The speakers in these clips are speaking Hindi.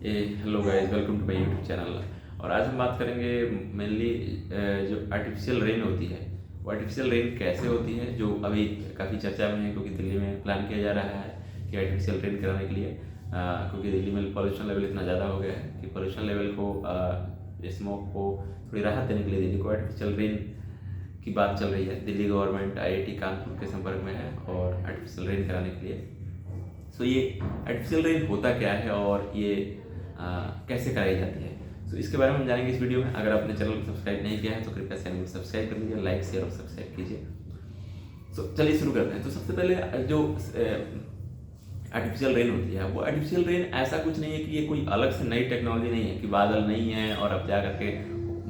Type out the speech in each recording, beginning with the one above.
Hello guys, welcome to my YouTube channel. और आज हम बात करेंगे मेनली जो आर्टिफिशियल रेन होती है, वो आर्टिफिशियल रेन कैसे होती है, जो अभी काफ़ी चर्चा में है क्योंकि दिल्ली में प्लान किया जा रहा है कि आर्टिफिशियल रेन कराने के लिए, क्योंकि दिल्ली में पॉल्यूशन लेवल इतना ज़्यादा हो गया है कि पॉल्यूशन लेवल को, स्मोक को थोड़ी राहत देने के लिए दिल्ली को आर्टिफिशियल रेन की बात चल रही है। दिल्ली गवर्नमेंट IIT कानपुर के संपर्क में है और आर्टिफिशियल रेन कराने के लिए। सो ये आर्टिफिशियल रेन होता क्या है और ये कैसे कराई जाती है, सो इसके बारे में हम जानेंगे इस वीडियो में। अगर आपने चैनल को सब्सक्राइब नहीं किया है तो कृपया चैनल को सब्सक्राइब कर लीजिए, लाइक शेयर और सब्सक्राइब कीजिए। सो चलिए शुरू करते हैं। तो सबसे पहले जो आर्टिफिशियल रेन होती है, वो आर्टिफिशियल रेन ऐसा कुछ नहीं है कि ये कोई अलग से नई टेक्नोलॉजी नहीं है कि बादल नहीं है और अब जा करके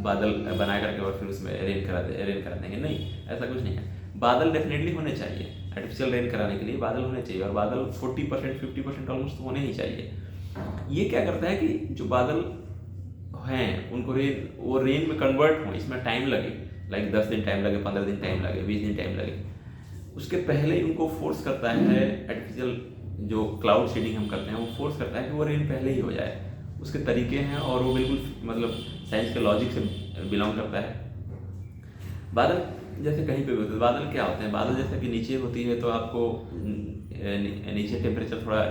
बादल बना करके और फिर उसमें रेन करा देंगे। नहीं, ऐसा कुछ नहीं है। बादल डेफिनेटली होने चाहिए आर्टिफिशियल रेन कराने के लिए, बादल होने चाहिए और बादल 40% 50% ऑलमोस्ट होने ही चाहिए। ये क्या करता है कि जो बादल हैं उनको रेन में कन्वर्ट हो, इसमें टाइम लगे, लाइक 10 दिन टाइम लगे, 15 दिन टाइम लगे, 20 दिन टाइम लगे, उसके पहले ही उनको फोर्स करता है आर्टिफिशियल जो क्लाउड सीडिंग हम करते हैं, वो फोर्स करता है कि वो रेन पहले ही हो जाए। उसके तरीके हैं और वो बिल्कुल मतलब साइंस के लॉजिक से बिलोंग करता है। बादल जैसे कहीं पे भी होते हैं, बादल क्या होते हैं, बादल जैसे कि नीचे होती है तो आपको नीचे टेम्परेचर थोड़ा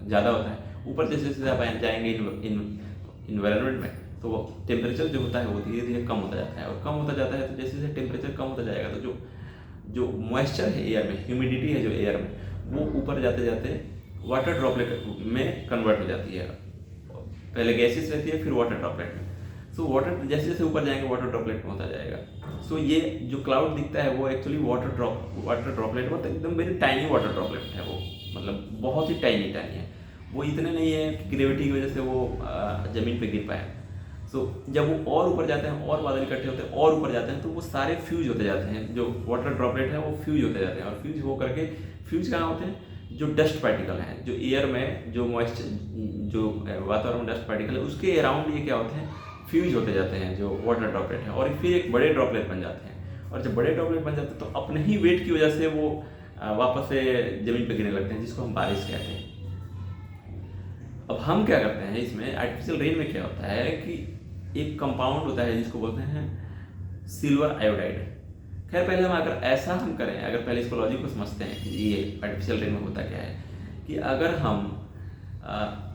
ज़्यादा होता है। ऊपर जैसे जैसे आप जाएंगे इन्वायरमेंट में तो वो टेम्परेचर जो होता है वो धीरे धीरे कम होता जाता है और कम होता जाता है। तो जैसे जैसे टेम्परेचर कम होता जाएगा तो जो मॉइस्चर है एयर में, ह्यूमिडिटी है जो एयर में, वो ऊपर जाते जाते वाटर ड्रॉपलेट में कन्वर्ट हो जाती है। पहले गैसेस रहती है, फिर वाटर ड्रॉपलेट में। सो वाटर जैसे जैसे ऊपर जाएंगे वाटर ड्रॉपलेट में होता जाएगा। सो ये जो क्लाउड दिखता है वो एक्चुअली वाटर ड्रॉपलेट मतलब एकदम वेरी टाइनी वाटर ड्रॉपलेट है। वो मतलब बहुत ही टाइनी है। वो इतने नहीं है कि ग्रेविटी की वजह से वो ज़मीन पे गिर पाए। सो जब वो और ऊपर जाते हैं और बादल इकट्ठे होते हैं और ऊपर जाते हैं तो वो सारे फ्यूज होते जाते हैं। जो वाटर ड्रॉपलेट है वो फ्यूज होते जाते हैं और फ्यूज हो करके फ्यूज कहाँ होते हैं, जो डस्ट पार्टिकल हैं, जो एयर में जो मॉइस्चर जो वातावरण में डस्ट पार्टिकल है उसके अराउंड ये क्या होते हैं, फ्यूज होते जाते हैं जो वाटर ड्रॉपलेट है और फिर एक बड़े ड्रॉपलेट बन जाते हैं। और जब बड़े ड्रॉपलेट बन जाते हैं तो अपने ही वेट की वजह से वो वापस से ज़मीन पर गिरने लगते हैं, जिसको हम बारिश कहते हैं। अब हम क्या करते हैं इसमें आर्टिफिशियल रेन में क्या होता है कि एक कंपाउंड होता है जिसको बोलते हैं सिल्वर आयोडाइड। खैर पहले हम अगर ऐसा हम करें, अगर पहले इसको लॉजिक को समझते हैं कि ये आर्टिफिशियल रेन में होता क्या है, कि अगर हम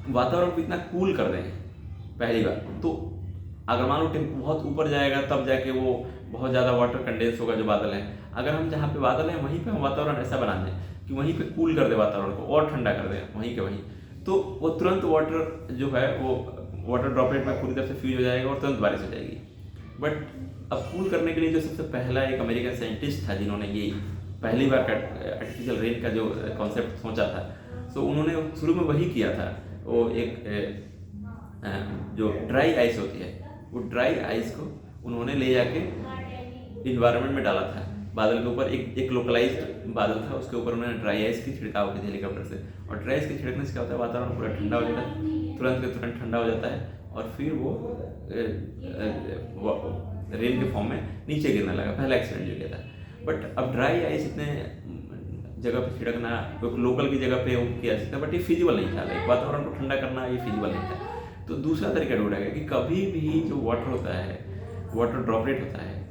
वातावरण को इतना कूल कर दें पहली बार, तो अगर मान लो टेम्परेचर बहुत ऊपर जाएगा तब जाके वो बहुत ज़्यादा वाटर कंडेंस होगा जो बादल है। अगर हम जहाँ पे बादल हैं वहीं पे हम वातावरण ऐसा बना दें कि वहीं पे कूल कर दे वातावरण को और ठंडा कर दें वहीं के वहीं, तो वो तुरंत वाटर जो है वो वाटर ड्रॉपलेट में पूरी तरह से फ्यूज हो जाएगा और तुरंत बारिश हो जाएगी। बट अब कूल करने के लिए जो सबसे पहला एक अमेरिकन साइंटिस्ट था जिन्होंने ये पहली बार आर्टिफिशियल रेन का जो कॉन्सेप्ट सोचा था, सो उन्होंने शुरू में वही किया था। वो एक जो ड्राई आइस होती है, वो ड्राई आइस को उन्होंने ले जाके इन्वायरमेंट में डाला था। बादल के ऊपर एक लोकलाइज्ड बादल था, उसके ऊपर उन्होंने ड्राई आइस की छिड़काव की थी हेलीकॉप्टर से। और ड्राई आइस के छिड़कने से क्या होता है, वातावरण पूरा ठंडा हो जाता है, तुरंत के तुरंत ठंडा हो जाता है और फिर वो रेन के फॉर्म में नीचे गिरने लगा। पहला एक्सीडेंट जो किया था। बट अब ड्राई आइस इतने जगह पे छिड़कना लोकल की जगह पे किया सकता, बट ये फिजिबल नहीं था। लाइक वातावरण को ठंडा करना ये फिजिबल नहीं था। तो दूसरा तरीका ढूंढा गया कि कभी भी जो वाटर होता है, वाटर ड्रॉपलेट होता है,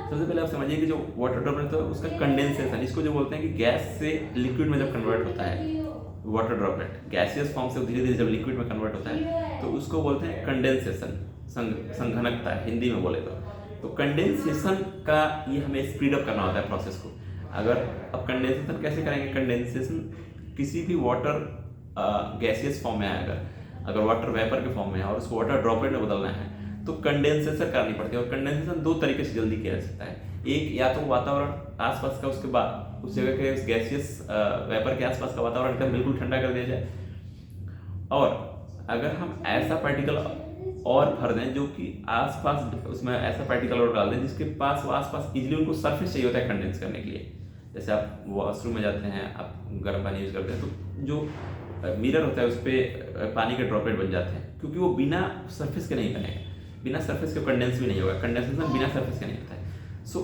सबसे पहले आप समझिए कि जो वाटर ड्रॉपलेट होता है उसका कंडेंसेशन, इसको जो बोलते हैं कि गैस से लिक्विड में जब कन्वर्ट होता है वाटर ड्रॉपलेट, गैसियस फॉर्म से धीरे धीरे जब लिक्विड में कन्वर्ट होता है तो उसको बोलते हैं कंडेंसेशन, संघनकता हिंदी में बोले तो कंडेंसेशन का ये हमें स्पीड अप करना होता है प्रोसेस को। अगर अब कंडेंसेशन कैसे करेंगे, कंडेंसेशन किसी भी वाटर गैसियस फॉर्म में है, अगर वाटर वेपर के फॉर्म में है और उसको वाटर ड्रॉपलेट में बदलना है तो कंडेंसेशन करनी पड़ती है। और कंडेंसेशन दो तरीके से जल्दी किया जा सकता है। एक, या तो वातावरण आसपास का उसके बाद उस जगह के उस गैसियस वेपर के आसपास का वातावरण एकदम बिल्कुल ठंडा कर दिया जाए, और अगर हम ऐसा पार्टिकल और भर दें जो कि आसपास उसमें ऐसा पार्टिकल और डाल दें जिसके पास वो आसपास इजीली उनको सरफेस चाहिए होता है कंडेंस करने के लिए। जैसे आप वॉशरूम में जाते हैं, आप गर्म पानी यूज़ करते हैं तो जो मिरर होता है उस पर पानी के ड्रॉपलेट बन जाते हैं, क्योंकि वो बिना सरफेस के नहीं बनेगा, बिना सरफेस के कंडेंस भी नहीं होगा। कंडेंसेशन बिना सरफेस के नहीं होता है। सो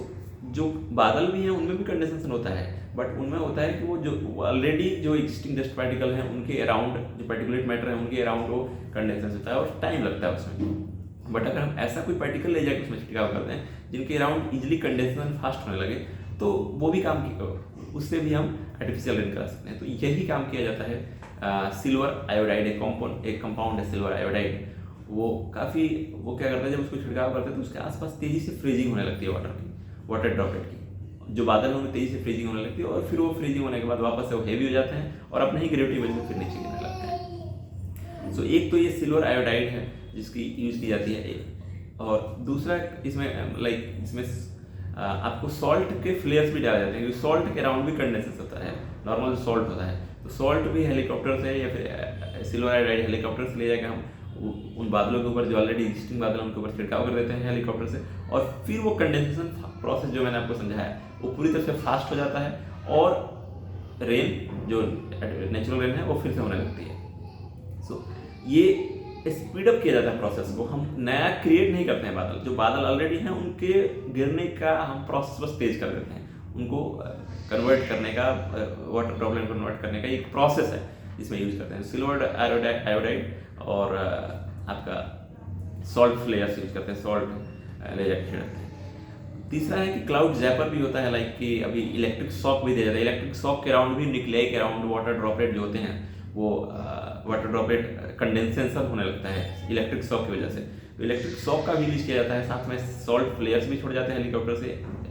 जो बादल भी हैं उनमें भी कंडेंसेशन होता है, बट उनमें होता है कि वो जो ऑलरेडी जो एग्जिस्टिंग डस्ट पार्टिकल हैं उनके अराउंड, जो पार्टिकुलेट मैटर है उनके अराउंड वो कंडेंसेशन होता है और टाइम लगता है उसमें। बट अगर हम ऐसा कोई पार्टिकल ले जाकर उसमें छिड़काव करते हैं जिनके अराउंड इजिली कंडेंसेशन फास्ट होने लगे, तो वो भी काम उससे भी हम आर्टिफिशियल रेन करा सकते हैं। तो यही काम किया जाता है सिल्वर आयोडाइड, एक कंपाउंड है सिल्वर आयोडाइड। वो क्या करता है, जब उसको छिड़काव करते हैं तो उसके आसपास तेजी से फ्रीजिंग होने लगती है वाटर ड्रॉपलेट की। जो बादल हैं उनमें तेजी से फ्रीजिंग होने लगती है और फिर वो फ्रीजिंग होने के बाद वापस से वो हैवी हो जाते हैं और अपने ही ग्रेविटी वजह से फिर नीचे गिरने लगते हैं। सो एक तो ये सिल्वर आयोडाइड है जिसकी यूज़ की जाती है, और दूसरा इसमें आपको सॉल्ट के फ्लेयर्स भी डाले जाते हैं, क्योंकि सॉल्ट के अराउंड भी कंडेंसेशन होता है। नॉर्मल सॉल्ट होता है तो सॉल्ट भी हेलीकॉप्टर से या फिर सिल्वर आयोडाइड हेलीकॉप्टर से ले जाकर हम उन बादलों के ऊपर, जो ऑलरेडी एग्जिस्टिंग बादल उनके ऊपर छिड़काव कर देते हैं हेलीकॉप्टर से, और फिर वो कंडेंसेशन प्रोसेस जो मैंने आपको समझाया वो पूरी तरह से फास्ट हो जाता है और रेन जो नेचुरल रेन है वो फिर से होने लगती है। सो ये स्पीड अप किया जाता है प्रोसेस को, हम नया क्रिएट नहीं करते हैं। बादल जो बादल ऑलरेडी हैं उनके गिरने का हम प्रोसेस बस तेज कर देते हैं, उनको कन्वर्ट करने का, वाटर ड्रॉपलेट कन्वर्ट करने का एक प्रोसेस है जिसमें यूज करते हैं सिल्वर आयोडाइड और आपका सॉल्ट फ्लेयर्स यूज करते हैं, सॉल्ट ले जाकर छिड़कते हैं। तीसरा है कि क्लाउड जैपर भी होता है, लाइक कि अभी इलेक्ट्रिक शॉक भी दिया जाता है। इलेक्ट्रिक शॉक के अराउंड भी, न्यूक्लियाई के अराउंड वाटर ड्रॉपलेट जो होते हैं वो वाटर ड्रॉपलेट कंडेंसेशन होने लगता है इलेक्ट्रिक शॉक की वजह से। तो इलेक्ट्रिक शॉक का भी यूज किया जाता है, साथ में सॉल्ट फ्लेयर्स भी छोड़ जाते हैं हेलीकॉप्टर से,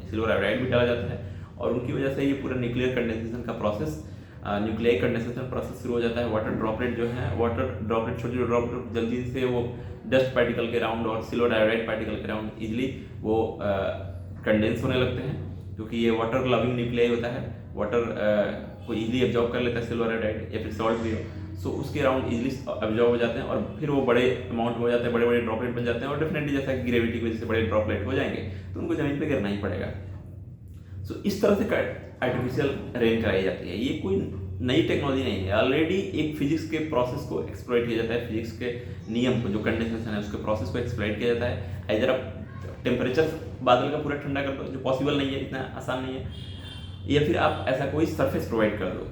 सिल्वर आयोडाइड भी डाला जाता है और उनकी वजह से ये पूरा न्यूक्लियर कंडेंसेशन का प्रोसेस, न्यूक्लियाई कंडेंसेशन प्रोसेस शुरू हो जाता है। वाटर ड्रॉपलेट जो है, वाटर ड्रॉपलेट छोटे ड्रॉपलेट जल्दी से वो डस्ट पार्टिकल के राउंड और सिल्वर आयोडाइड पार्टिकल के राउंड इजिली वो कंडेंस होने लगते हैं, क्योंकि ये वाटर लविंग न्यूक्लियाई होता है। वाटर को इजिली एब्जॉर्ब कर लेता है सिल्वर आयोडाइड या फिर सॉल्ट भी हो, सो उसके राउंड इजिली एब्जॉर्ब हो जाते हैं और फिर वो बड़े अमाउंट में हो जाते हैं, बड़े बड़े ड्रॉपलेट बन जाते हैं और डेफिनेटली जैसा कि ग्रेविटी की वजह से बड़े ड्रॉपलेट हो जाएंगे तो उनको जमीन पर गिरना ही पड़ेगा। सो इस तरह से आर्टिफिशियल रेन कराई जाती है। ये कोई नई टेक्नोलॉजी नहीं है, ऑलरेडी एक फिजिक्स के प्रोसेस को एक्सप्लॉइट किया जाता है, फिजिक्स के नियम को, जो कंडेंसेशन है उसके प्रोसेस को एक्सप्लॉइट किया जाता है। इधर आप टेम्परेचर बादल का पूरा ठंडा कर दो, जो पॉसिबल नहीं है, इतना आसान नहीं है, या फिर आप ऐसा कोई सरफेस प्रोवाइड कर दो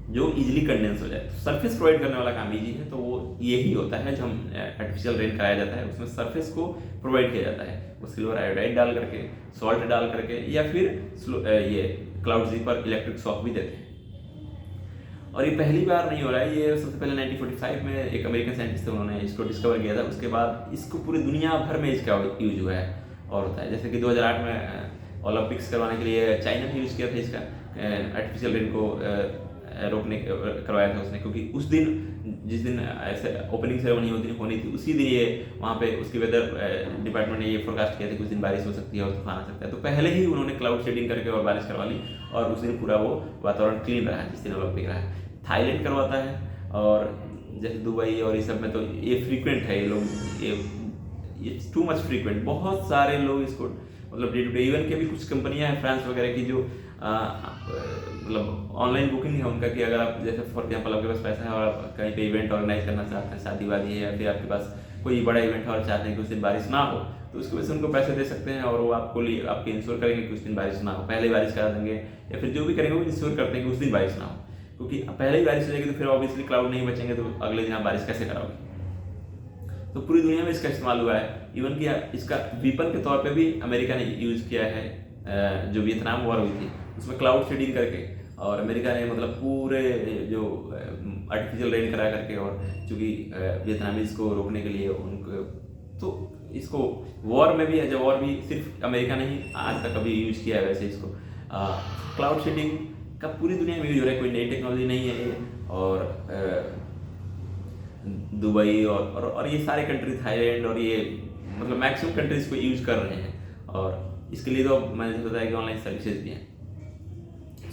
जो इजीली कंडेंस हो जाए। तो सरफेस प्रोवाइड करने वाला काम इजी है, तो वो यही होता है जो हम आर्टिफिशियल रेन कराया जाता है, उसमें सरफेस को प्रोवाइड किया जाता है। वो सिल्वर आयोडाइड डाल करके, सॉल्ट डाल करके, या फिर ये क्लाउड ज़ीपर इलेक्ट्रिक शॉक भी देते हैं। और ये पहली बार नहीं हो रहा है, ये सबसे पहले 1945 में एक अमेरिकन साइंटिस्ट थे, उन्होंने इसको डिस्कवर किया था। उसके बाद इसको पूरी दुनिया भर में इसका यूज हुआ है और होता है। जैसे कि 2008 में ओलंपिक्स करवाने के लिए चाइना ने यूज़ किया था इसका, आर्टिफिशियल रेन को करवाया था उसने, क्योंकि उस दिन जिस दिन ऐसे ओपनिंग सेरेमनी होनी थी उसी दिन ये वहाँ पे उसकी वेदर डिपार्टमेंट ने ये फोरकास्ट किया था कि उस दिन बारिश हो सकती है और तूफान आ सकता है। तो पहले ही उन्होंने क्लाउड शेडिंग करके और बारिश करवा ली और उस दिन पूरा वो वातावरण क्लीन रहा जिस दिन ओलंपिक रहा है। थाईलैंड करवाता है, और जैसे दुबई और ये सब में तो ये फ्रीक्वेंट है, ये लोग ये टू मच फ्रीक्वेंट, बहुत सारे लोग इसको मतलब डे टू डे, इवन के भी कुछ कंपनियां हैं फ्रांस वगैरह की जो मतलब ऑनलाइन बुकिंग है उनका, कि अगर आप जैसे फॉर एग्जांपल आपके पास पैसा है और आप कहीं पे इवेंट ऑर्गेनाइज करना चाहते हैं, शादी वादी है, या फिर आपके पास कोई बड़ा इवेंट है और चाहते हैं कि उस दिन बारिश ना हो, तो उसकी वजह से उनको पैसे दे सकते हैं और वो आपके इंश्योर करेंगे कि उस दिन बारिश ना हो, पहले ही बारिश करा देंगे, या फिर जो भी करेंगे वो इंश्योर करते हैं कि उस दिन बारिश ना हो, क्योंकि पहले ही बारिश हो जाएगी तो फिर ऑब्वियसली क्लाउड नहीं बचेंगे, तो अगले दिन आप बारिश कैसे कराओगे। तो पूरी दुनिया में इसका इस्तेमाल हुआ है, इवन कि इसका वीपन के तौर पे भी अमेरिका ने यूज़ किया है। जो वियतनाम वॉर हुई थी उसमें क्लाउड शेडिंग करके, और अमेरिका ने मतलब पूरे जो आर्टिफिशियल रेन करा करके, और चूँकि वियतनामीज को रोकने के लिए उनको, तो इसको वॉर में भी है, जब वॉर भी सिर्फ अमेरिका ने ही आज तक अभी यूज़ किया है वैसे इसको। क्लाउड शेडिंग का पूरी दुनिया में यूज हो रहा है, कोई नई टेक्नोलॉजी नहीं है ये। और दुबई और ये सारे कंट्री, थाईलैंड और ये मतलब मैक्सिमम कंट्रीज को यूज कर रहे हैं, और इसके लिए तो मैंने बताया कि ऑनलाइन सर्विसेज भी हैं।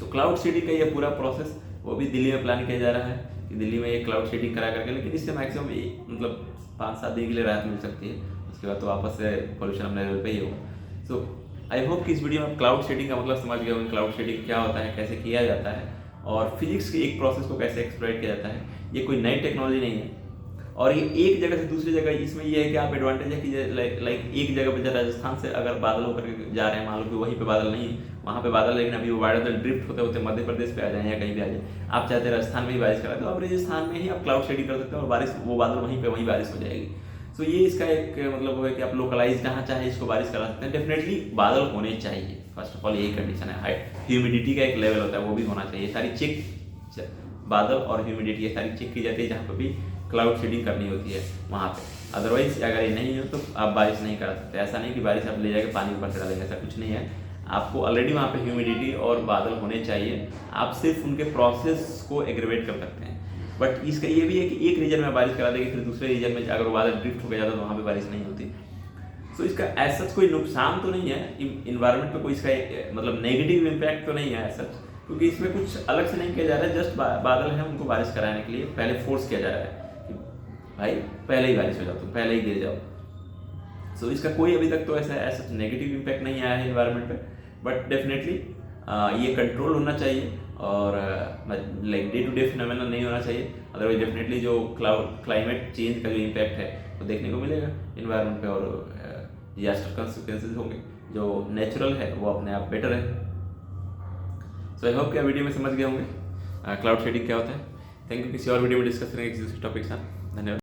तो क्लाउड शेडिंग का ये पूरा प्रोसेस वो भी दिल्ली में प्लान किया जा रहा है कि दिल्ली में ये क्लाउड शेडिंग करा करके, लेकिन इससे मैक्सिमम मतलब 5-7 दिन के लिए राहत मिल सकती है, उसके बाद तो वापस से पोल्यूशन अपने लेवल पे ही होगा। सो आई होप कि इस वीडियो में आप क्लाउड शेडिंग का मतलब समझ गए होंगे, क्लाउड शेडिंग क्या होता है, कैसे किया जाता है, और फिजिक्स की एक प्रोसेस को कैसे एक्सप्लॉइट किया जाता है। ये कोई नई टेक्नोलॉजी नहीं है, और ये एक जगह से दूसरी जगह, इसमें ये है कि आप एडवांटेज है कि लाइक एक जगह पे राजस्थान से अगर बादल होकर के जा रहे हैं, मान लो कि वहीं पे बादल नहीं है, वहाँ पे बादल, लेकिन अभी वो बादल ड्रिफ्ट होते होते मध्य प्रदेश पे आ जाए या कहीं भी आ जाए, आप चाहते हैं राजस्थान में ही बारिश करा, तो आप राजस्थान में ही आप क्लाउड शेडिंग कर सकते हो और बारिश, वो बादल वहीं पे वहीं बारिश हो जाएगी। सो ये इसका एक मतलब वो है कि आप लोकलाइज जहाँ चाहे इसको बारिश करा सकते हैं। डेफिनेटली बादल होने चाहिए, फर्स्ट ऑफ ऑल यही कंडीशन है। ह्यूमिडिटी का एक लेवल होता है, वो भी होना चाहिए। सारी चेक, बादल और ह्यूमिडिटी ये सारी चेक की जाती है जहाँ पर भी क्लाउड शेडिंग करनी होती है वहाँ पे। अदरवाइज अगर ये नहीं हो तो आप बारिश नहीं करा सकते। ऐसा नहीं कि बारिश आप ले जाकर पानी ऊपर चढ़ा देंगे, ऐसा कुछ नहीं है। आपको ऑलरेडी वहाँ पे ह्यूमिडिटी और बादल होने चाहिए, आप सिर्फ उनके प्रोसेस को एग्रीवेट कर सकते हैं। बट इसका ये भी है कि एक रीजन में बारिश करा देंगे, फिर दूसरे रीजन में अगर वो बादल ड्रिफ्ट होकर जाता तो वहाँ पे बारिश नहीं होती। सो इसका ऐसा कोई नुकसान तो नहीं है इन्वायरमेंट पे, कोई इसका मतलब नेगेटिव इम्पैक्ट तो नहीं है ऐसा, क्योंकि इसमें कुछ अलग से नहीं किया जा रहा है। जस्ट बादल है, उनको बारिश कराने के लिए पहले फोर्स किया जा रहा है कि भाई पहले ही बारिश हो जाओ, तुम पहले ही गिर जाओ। सो इसका कोई अभी तक तो ऐसा नेगेटिव इम्पैक्ट नहीं आया है इन्वायरमेंट पे। बट डेफिनेटली ये कंट्रोल होना चाहिए और like day to day phenomena नहीं होना चाहिए। अदरवाइज डेफिनेटली जो क्लाइमेट चेंज का जो इम्पैक्ट है वो देखने को मिलेगा इन्वायरमेंट पे, और डिजास्टर कंसिक्वेंसेज होंगे। जो नेचुरल है वो अपने आप बेटर है। सो आई होप कि वीडियो में समझ गए होंगे क्लाउड शेडिंग क्या होता है। Thank you. किसी और वीडियो में डिस्कस करेंगे किसी टॉपिक के साथ। धन्यवाद।